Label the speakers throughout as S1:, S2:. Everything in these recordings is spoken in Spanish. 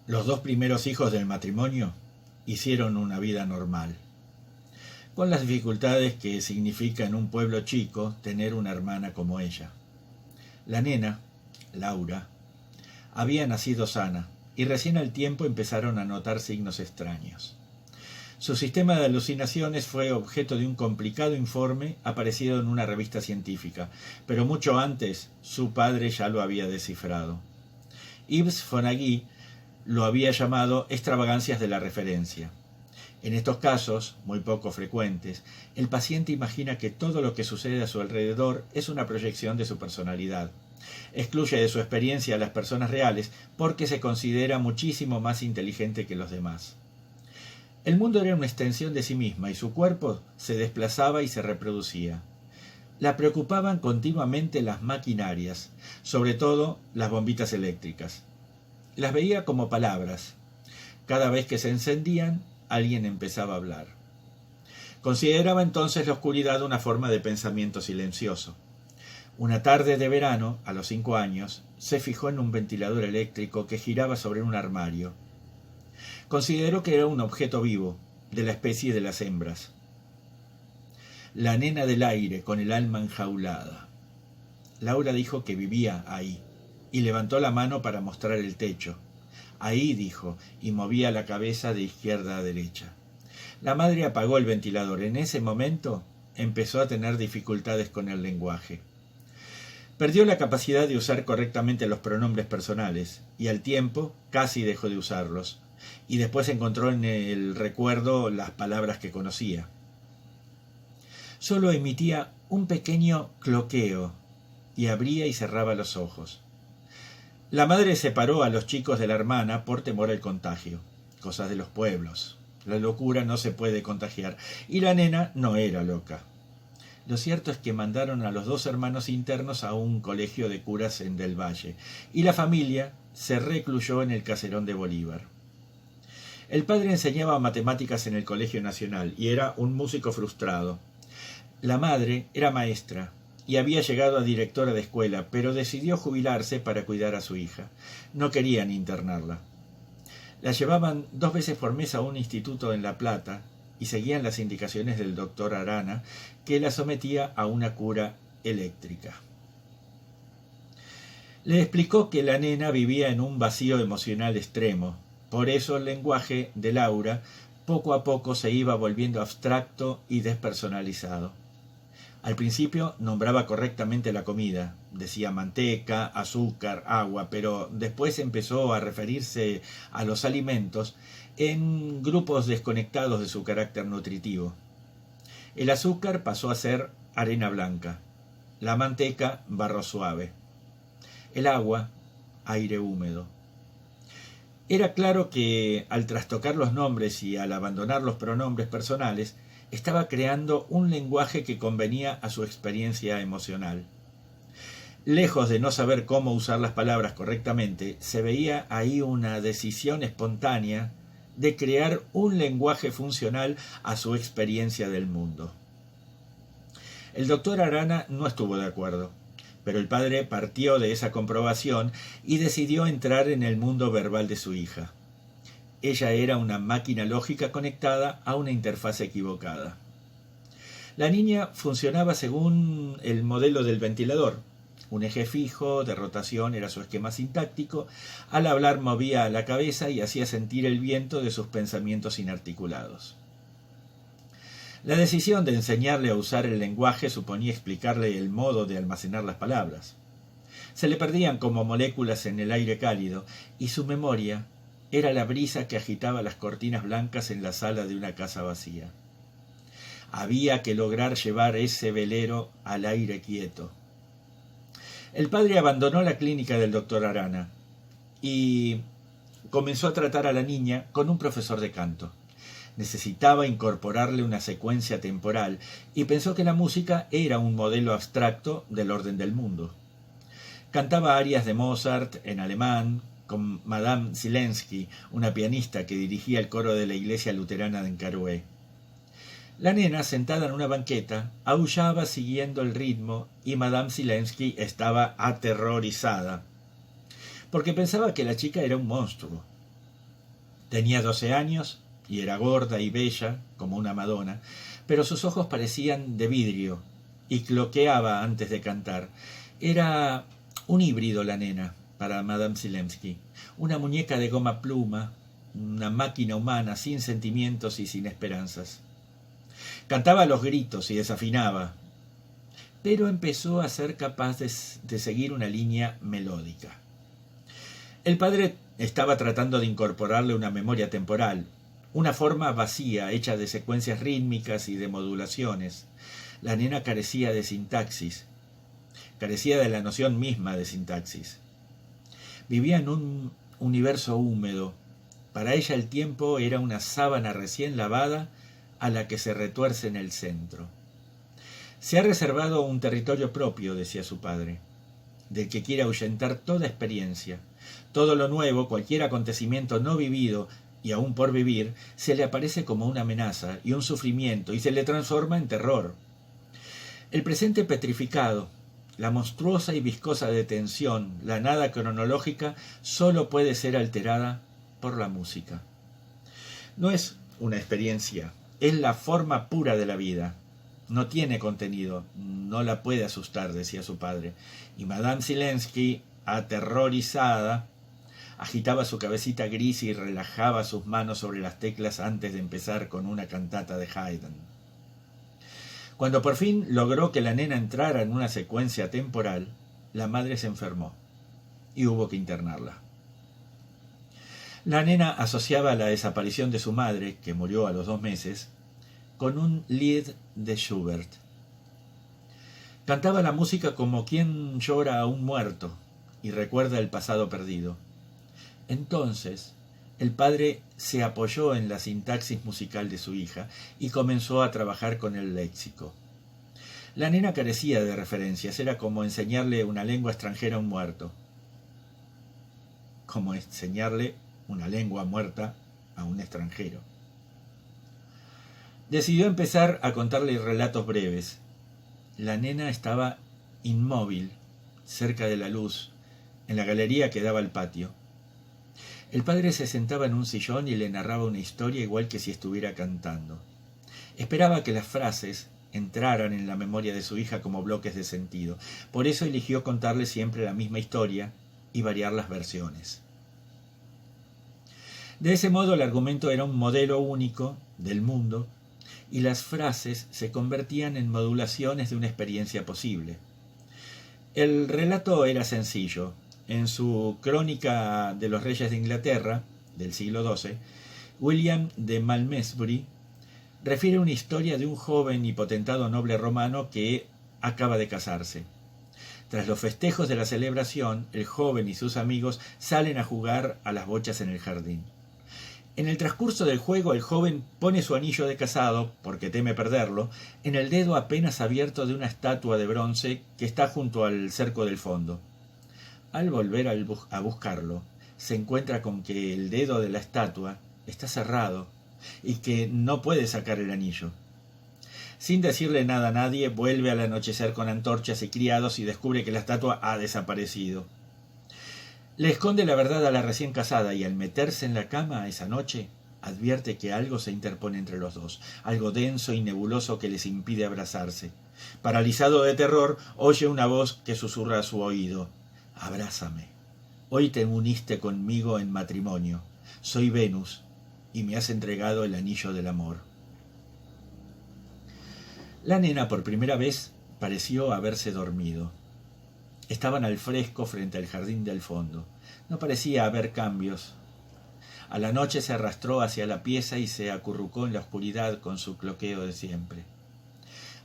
S1: Los dos primeros hijos del matrimonio hicieron una vida normal, con las dificultades que significa en un pueblo chico tener una hermana como ella. La nena, Laura, había nacido sana y recién al tiempo empezaron a notar signos extraños. Su sistema de alucinaciones fue objeto de un complicado informe aparecido en una revista científica, pero mucho antes su padre ya lo había descifrado. Yves Fonagy lo había llamado extravagancias de la referencia. En estos casos, muy poco frecuentes, el paciente imagina que todo lo que sucede a su alrededor es una proyección de su personalidad. Excluye de su experiencia a las personas reales porque se considera muchísimo más inteligente que los demás. El mundo era una extensión de sí misma y su cuerpo se desplazaba y se reproducía. La preocupaban continuamente las maquinarias, sobre todo las bombitas eléctricas. Las veía como palabras. Cada vez que se encendían, alguien empezaba a hablar. Consideraba entonces la oscuridad una forma de pensamiento silencioso. Una tarde de verano, a los 5 años, se fijó en un ventilador eléctrico que giraba sobre un armario. Consideró que era un objeto vivo, de la especie de las hembras. La nena del aire, con el alma enjaulada. Laura dijo que vivía ahí, y levantó la mano para mostrar el techo. Ahí, dijo, y movía la cabeza de izquierda a derecha. La madre apagó el ventilador. En ese momento empezó a tener dificultades con el lenguaje. Perdió la capacidad de usar correctamente los pronombres personales, y al tiempo casi dejó de usarlos, y después encontró en el recuerdo las palabras que conocía. Solo emitía un pequeño cloqueo, y abría y cerraba los ojos. La madre separó a los chicos de la hermana por temor al contagio. Cosas de los pueblos. La locura no se puede contagiar. Y la nena no era loca. Lo cierto es que mandaron a los 2 hermanos internos a un colegio de curas en Del Valle. Y la familia se recluyó en el caserón de Bolívar. El padre enseñaba matemáticas en el Colegio Nacional y era un músico frustrado. La madre era maestra y había llegado a directora de escuela, pero decidió jubilarse para cuidar a su hija. No querían internarla. La llevaban 2 veces por mes a un instituto en La Plata y seguían las indicaciones del doctor Arana, que la sometía a una cura eléctrica. Le explicó que la nena vivía en un vacío emocional extremo. Por eso el lenguaje de Laura poco a poco se iba volviendo abstracto y despersonalizado. Al principio nombraba correctamente la comida, decía manteca, azúcar, agua, pero después empezó a referirse a los alimentos en grupos desconectados de su carácter nutritivo. El azúcar pasó a ser arena blanca, la manteca barro suave, el agua aire húmedo. Era claro que al trastocar los nombres y al abandonar los pronombres personales, estaba creando un lenguaje que convenía a su experiencia emocional. Lejos de no saber cómo usar las palabras correctamente, se veía ahí una decisión espontánea de crear un lenguaje funcional a su experiencia del mundo. El doctor Arana no estuvo de acuerdo, pero el padre partió de esa comprobación y decidió entrar en el mundo verbal de su hija. Ella era una máquina lógica conectada a una interfaz equivocada. La niña funcionaba según el modelo del ventilador. Un eje fijo de rotación era su esquema sintáctico. Al hablar movía la cabeza y hacía sentir el viento de sus pensamientos inarticulados. La decisión de enseñarle a usar el lenguaje suponía explicarle el modo de almacenar las palabras. Se le perdían como moléculas en el aire cálido y su memoria era la brisa que agitaba las cortinas blancas en la sala de una casa vacía. Había que lograr llevar ese velero al aire quieto. El padre abandonó la clínica del doctor Arana y comenzó a tratar a la niña con un profesor de canto. Necesitaba incorporarle una secuencia temporal y pensó que la música era un modelo abstracto del orden del mundo. Cantaba arias de Mozart en alemán, con Madame Zelensky, una pianista que dirigía el coro de la iglesia luterana de Encarué. La nena, sentada en una banqueta, aullaba siguiendo el ritmo y Madame Zelensky estaba aterrorizada, porque pensaba que la chica era un monstruo. Tenía 12 años y era gorda y bella como una Madonna, pero sus ojos parecían de vidrio y cloqueaba antes de cantar. Era un híbrido la nena para Madame Zielinski, una muñeca de goma pluma, una máquina humana sin sentimientos y sin esperanzas. Cantaba a los gritos y desafinaba, pero empezó a ser capaz de seguir una línea melódica. El padre estaba tratando de incorporarle una memoria temporal, una forma vacía hecha de secuencias rítmicas y de modulaciones. La nena carecía de sintaxis, carecía de la noción misma de sintaxis. Vivía en un universo húmedo. Para ella el tiempo era una sábana recién lavada a la que se retuerce en el centro. Se ha reservado un territorio propio, decía su padre, del que quiere ahuyentar toda experiencia. Todo lo nuevo, cualquier acontecimiento no vivido y aún por vivir, se le aparece como una amenaza y un sufrimiento y se le transforma en terror. El presente petrificado, la monstruosa y viscosa detención, la nada cronológica, solo puede ser alterada por la música. No es una experiencia, es la forma pura de la vida. No tiene contenido, no la puede asustar, decía su padre. Y Madame Zielinski, aterrorizada, agitaba su cabecita gris y relajaba sus manos sobre las teclas antes de empezar con una cantata de Haydn. Cuando por fin logró que la nena entrara en una secuencia temporal, la madre se enfermó y hubo que internarla. La nena asociaba la desaparición de su madre, que murió a los 2 meses, con un Lied de Schubert. Cantaba la música como quien llora a un muerto y recuerda el pasado perdido. Entonces, el padre se apoyó en la sintaxis musical de su hija y comenzó a trabajar con el léxico. La nena carecía de referencias, era como enseñarle una lengua extranjera a un muerto, como enseñarle una lengua muerta a un extranjero. Decidió empezar a contarle relatos breves. La nena estaba inmóvil, cerca de la luz, en la galería que daba al patio. El padre se sentaba en un sillón y le narraba una historia igual que si estuviera cantando. Esperaba que las frases entraran en la memoria de su hija como bloques de sentido. Por eso eligió contarle siempre la misma historia y variar las versiones. De ese modo el argumento era un modelo único del mundo y las frases se convertían en modulaciones de una experiencia posible. El relato era sencillo. En su Crónica de los Reyes de Inglaterra, del siglo XII, William de Malmesbury refiere una historia de un joven y potentado noble romano que acaba de casarse. Tras los festejos de la celebración, el joven y sus amigos salen a jugar a las bochas en el jardín. En el transcurso del juego, el joven pone su anillo de casado, porque teme perderlo, en el dedo apenas abierto de una estatua de bronce que está junto al cerco del fondo. Al volver a buscarlo, se encuentra con que el dedo de la estatua está cerrado y que no puede sacar el anillo. Sin decirle nada a nadie, vuelve al anochecer con antorchas y criados y descubre que la estatua ha desaparecido. Le esconde la verdad a la recién casada y al meterse en la cama esa noche, advierte que algo se interpone entre los dos, algo denso y nebuloso que les impide abrazarse. Paralizado de terror, oye una voz que susurra a su oído: «Abrázame. Hoy te uniste conmigo en matrimonio. Soy Venus y me has entregado el anillo del amor». La nena por primera vez pareció haberse dormido. Estaban al fresco frente al jardín del fondo. No parecía haber cambios. A la noche se arrastró hacia la pieza y se acurrucó en la oscuridad con su cloqueo de siempre.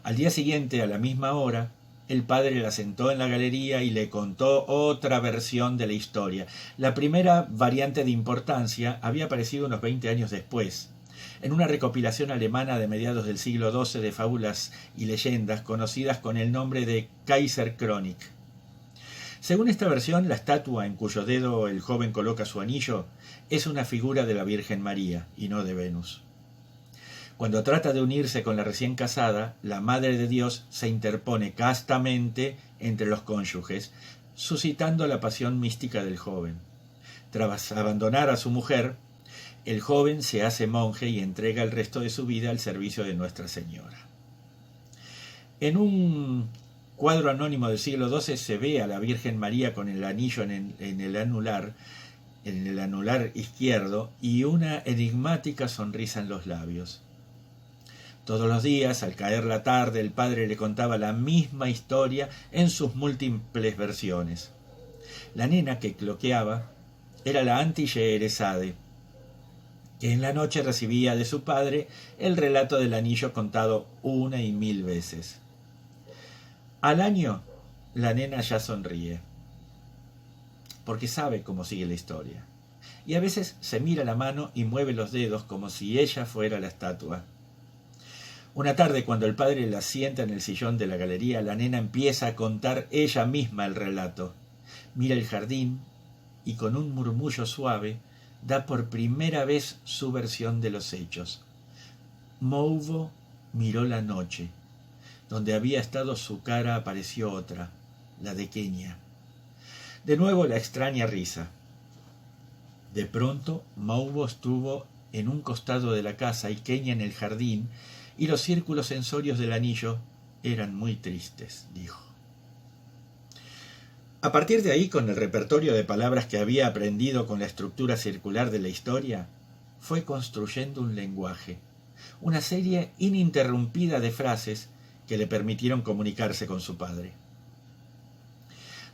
S1: Al día siguiente, a la misma hora, el padre la sentó en la galería y le contó otra versión de la historia. La primera variante de importancia había aparecido unos 20 años después, en una recopilación alemana de mediados del siglo XII de fábulas y leyendas conocidas con el nombre de Kaiserchronik. Según esta versión, la estatua en cuyo dedo el joven coloca su anillo es una figura de la Virgen María y no de Venus. Cuando trata de unirse con la recién casada, la Madre de Dios se interpone castamente entre los cónyuges, suscitando la pasión mística del joven. Tras abandonar a su mujer, El joven se hace monje y entrega el resto de su vida al servicio de Nuestra Señora. En un cuadro anónimo del siglo XII se ve a la Virgen María con el anillo en el anular izquierdo y una enigmática sonrisa en los labios. Todos los días, al caer la tarde, el padre le contaba la misma historia en sus múltiples versiones. La nena que cloqueaba era la Anti Scheherazade, que en la noche recibía de su padre el relato del anillo contado 1 y 1000 veces. Al año, la nena ya sonríe, porque sabe cómo sigue la historia, y a veces se mira la mano y mueve los dedos como si ella fuera la estatua. Una tarde, cuando el padre la sienta en el sillón de la galería, la nena empieza a contar ella misma el relato. Mira el jardín y con un murmullo suave da por primera vez su versión de los hechos. Mouvo miró la noche. Donde había estado su cara apareció otra, la de Kenia. De nuevo la extraña risa. De pronto Mouvo estuvo en un costado de la casa y Kenia en el jardín, y los círculos sensorios del anillo eran muy tristes, dijo. A partir de ahí, con el repertorio de palabras que había aprendido con la estructura circular de la historia, fue construyendo un lenguaje, una serie ininterrumpida de frases que le permitieron comunicarse con su padre.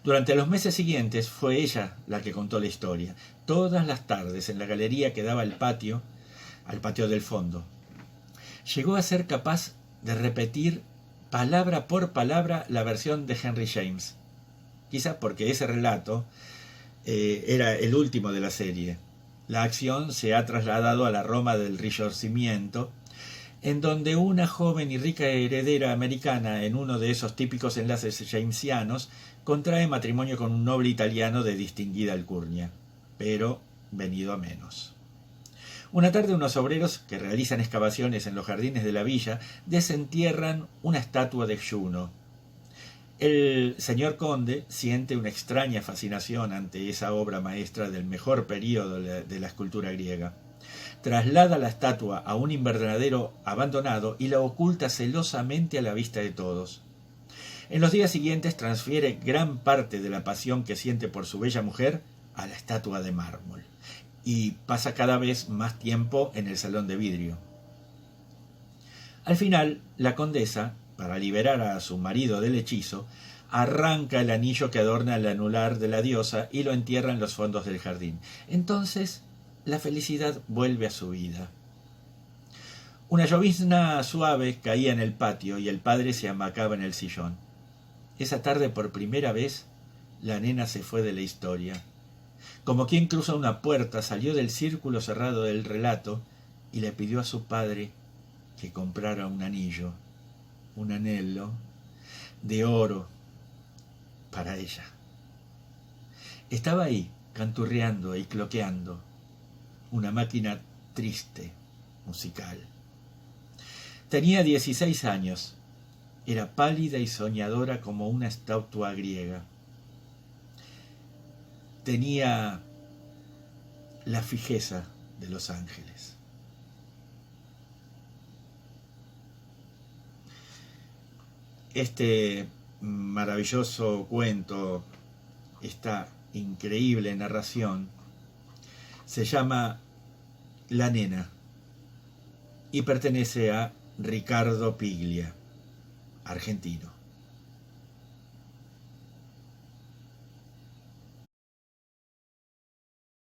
S1: Durante los meses siguientes fue ella la que contó la historia, todas las tardes en la galería que daba al patio del fondo. Llegó a ser capaz de repetir palabra por palabra la versión de Henry James, quizás porque ese relato era el último de la serie. La acción se ha trasladado a la Roma del Risorgimento, en donde una joven y rica heredera americana, en uno de esos típicos enlaces jamesianos, contrae matrimonio con un noble italiano de distinguida alcurnia, pero venido a menos. Una tarde unos obreros que realizan excavaciones en los jardines de la villa desentierran una estatua de Juno. El señor conde siente una extraña fascinación ante esa obra maestra del mejor período de la escultura griega. Traslada la estatua a un invernadero abandonado y la oculta celosamente a la vista de todos. En los días siguientes transfiere gran parte de la pasión que siente por su bella mujer a la estatua de mármol y pasa cada vez más tiempo en el salón de vidrio. Al final, la condesa, para liberar a su marido del hechizo, arranca el anillo que adorna el anular de la diosa y lo entierra en los fondos del jardín. Entonces, la felicidad vuelve a su vida. Una llovizna suave caía en el patio y el padre se hamacaba en el sillón. Esa tarde, por primera vez, la nena se fue de la historia. Como quien cruza una puerta, salió del círculo cerrado del relato y le pidió a su padre que comprara un anillo, un anello de oro para ella. Estaba ahí, canturreando y cloqueando, una máquina triste, musical. Tenía 16 años, era pálida y soñadora como una estatua griega. Tenía la fijeza de los ángeles. Este maravilloso cuento, esta increíble narración, se llama La Nena y pertenece a Ricardo Piglia, argentino.